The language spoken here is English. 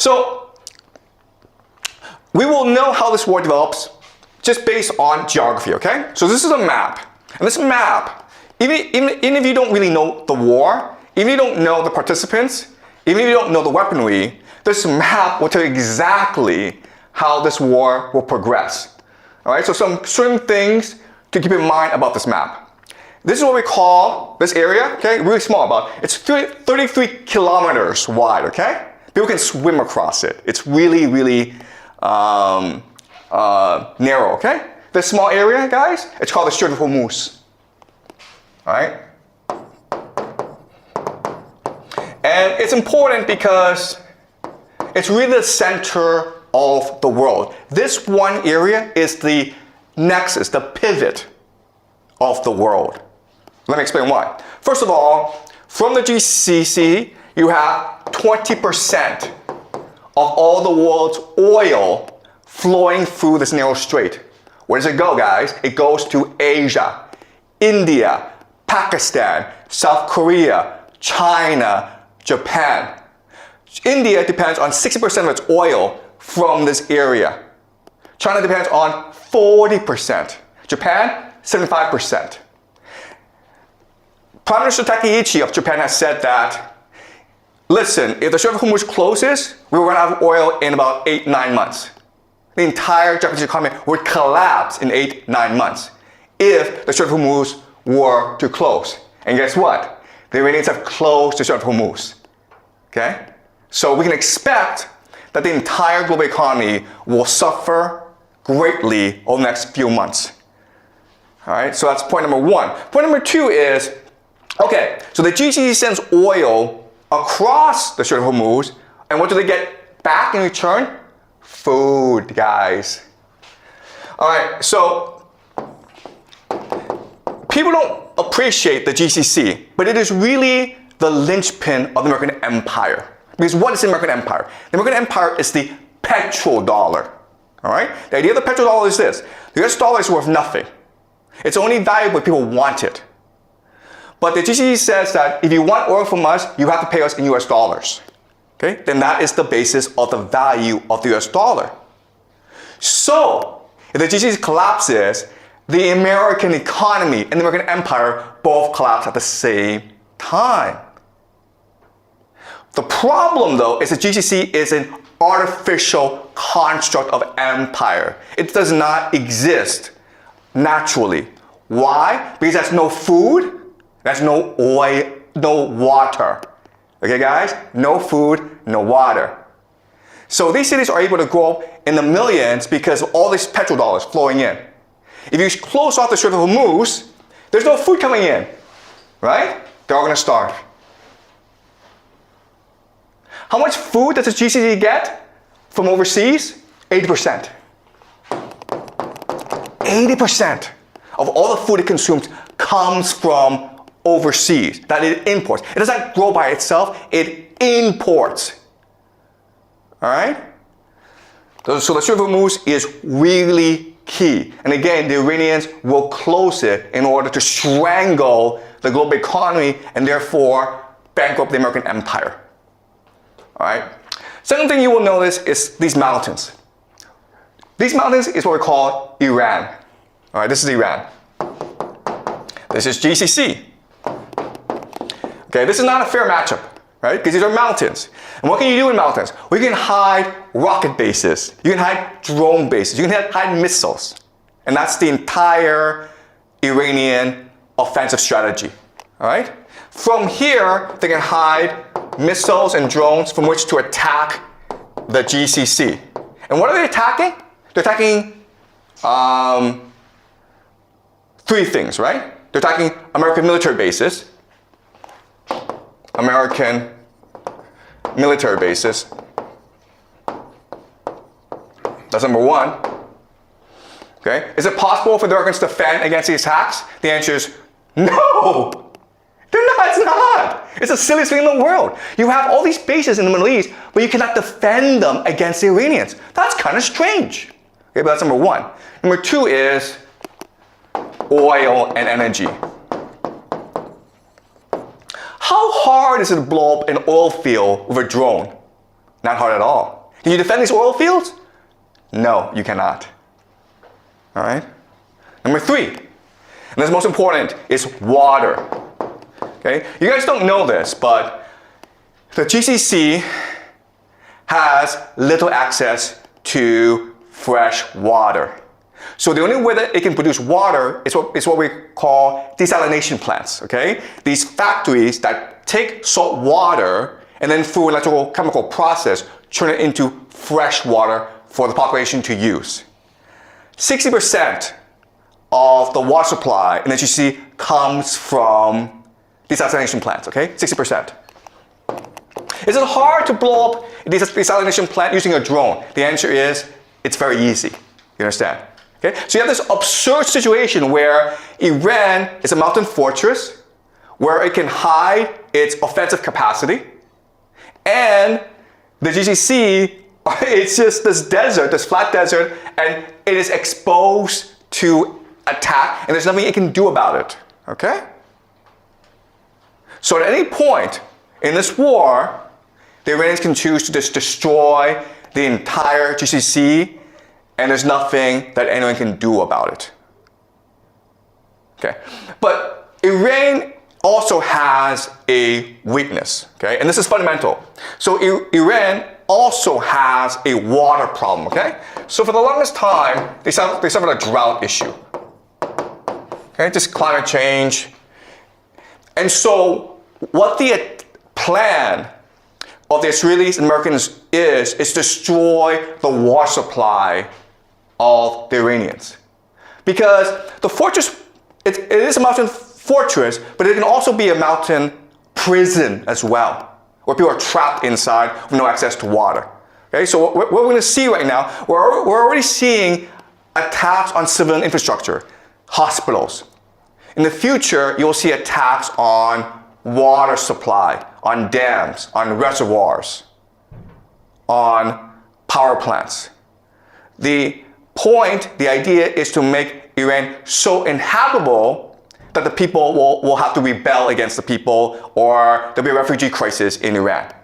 So we will know how this war develops just based on geography, okay? So this is a map. And this map, even if you don't really know the war, even if you don't know the participants, even if you don't know the weaponry, this map will tell you exactly how this war will progress. All right, so some certain things to keep in mind about this map. This is what we call this area, okay? Really small, it's 33 kilometers wide, okay? People can swim across it. It's really, really narrow, okay? This small area, guys, it's called the Strait of Hormuz. All right? And it's important because it's really the center of the world. This one area is the nexus, the pivot of the world. Let me explain why. First of all, from the GCC, you have 20% of all the world's oil flowing through this narrow strait. Where does it go, guys? It goes to Asia, India, Pakistan, South Korea, China, Japan. India depends on 60% of its oil from this area. China depends on 40%. Japan, 75%. Prime Minister Takeichi of Japan has said that, listen, if the Strait of Hormuz closes, we will run out of oil in about 8-9 months. The entire Japanese economy would collapse in 8-9 months if the Strait of Hormuz were to close. And guess what? The Iranians have closed the Strait of Hormuz. Okay? So we can expect that the entire global economy will suffer greatly over the next few months. All right, so that's point number one. Point number two is, okay, so the GCC sends oil across the Strait of Hormuz, and what do they get back in return? Food, guys. All right, so people don't appreciate the GCC, but it is really the linchpin of the American empire. Because what is the American empire? The American empire is the petrodollar. All right? The idea of the petrodollar is this. The US dollar is worth nothing. It's only valuable if people want it. But the GCC says that if you want oil from us, you have to pay us in US dollars. Okay? Then that is the basis of the value of the US dollar. So, if the GCC collapses, the American economy and the American empire both collapse at the same time. The problem, though, is that GCC is an artificial construct of empire. It does not exist naturally. Why? Because there's no food, there's no oil, no water. Okay, guys? No food, no water. So these cities are able to grow in the millions because of all these petrodollars flowing in. If you close off the Strait of Hormuz, there's no food coming in, right? They're all going to starve. How much food does the GCC get from overseas? 80%. 80% of all the food it consumes comes from overseas, that it imports. It doesn't grow by itself, it imports. All right? So the Strait of Hormuz is really key. And again, the Iranians will close it in order to strangle the global economy and therefore bankrupt the American empire. All right. Second thing you will notice is these mountains. These mountains is what we call Iran. All right, this is Iran. This is GCC. Okay, this is not a fair matchup, right? Because these are mountains. And what can you do in mountains? Well, you can hide rocket bases. You can hide drone bases. You can hide missiles. And that's the entire Iranian offensive strategy. All right? From here, they can hide missiles and drones from which to attack the GCC. And what are they attacking? They're attacking three things, right? They're attacking American military bases. American military bases. That's number one. Okay? Is it possible for the Americans to defend against these attacks? The answer is no! It's not. It's the silliest thing in the world. You have all these bases in the Middle East, but you cannot defend them against the Iranians. That's kind of strange. Okay, but that's number one. Number two is oil and energy. How hard is it to blow up an oil field with a drone? Not hard at all. Can you defend these oil fields? No, you cannot. All right? Number 3, and this is most important, is water. Okay? You guys don't know this, but the GCC has little access to fresh water. So the only way that it can produce water is what we call desalination plants, okay? These factories that take salt water and then through an electrochemical process turn it into fresh water for the population to use. 60% of the water supply in the GCC comes from desalination plants, okay? 60%. Is it hard to blow up a desalination plant using a drone? The answer is, it's very easy. You understand? Okay? So you have this absurd situation where Iran is a mountain fortress where it can hide its offensive capacity, and the GCC, it's just this desert, this flat desert, and it is exposed to attack, and there's nothing it can do about it. Okay? So at any point in this war, the Iranians can choose to just destroy the entire GCC, and there's nothing that anyone can do about it. Okay? But Iran also has a weakness, okay? And this is fundamental. So Iran also has a water problem, okay? So for the longest time, they suffered a drought issue. Okay, just climate change. And so what the plan of the Israelis and Americans is destroy the water supply of the Iranians. Because the fortress, it is a mountain fortress, but it can also be a mountain prison as well, where people are trapped inside with no access to water. Okay, so what we're going to see right now, we're already seeing attacks on civilian infrastructure, hospitals. In the future, you'll see attacks on water supply, on dams, on reservoirs, on power plants. The idea is to make Iran so inhabitable that the people will have to rebel against the people, or there'll be a refugee crisis in Iran.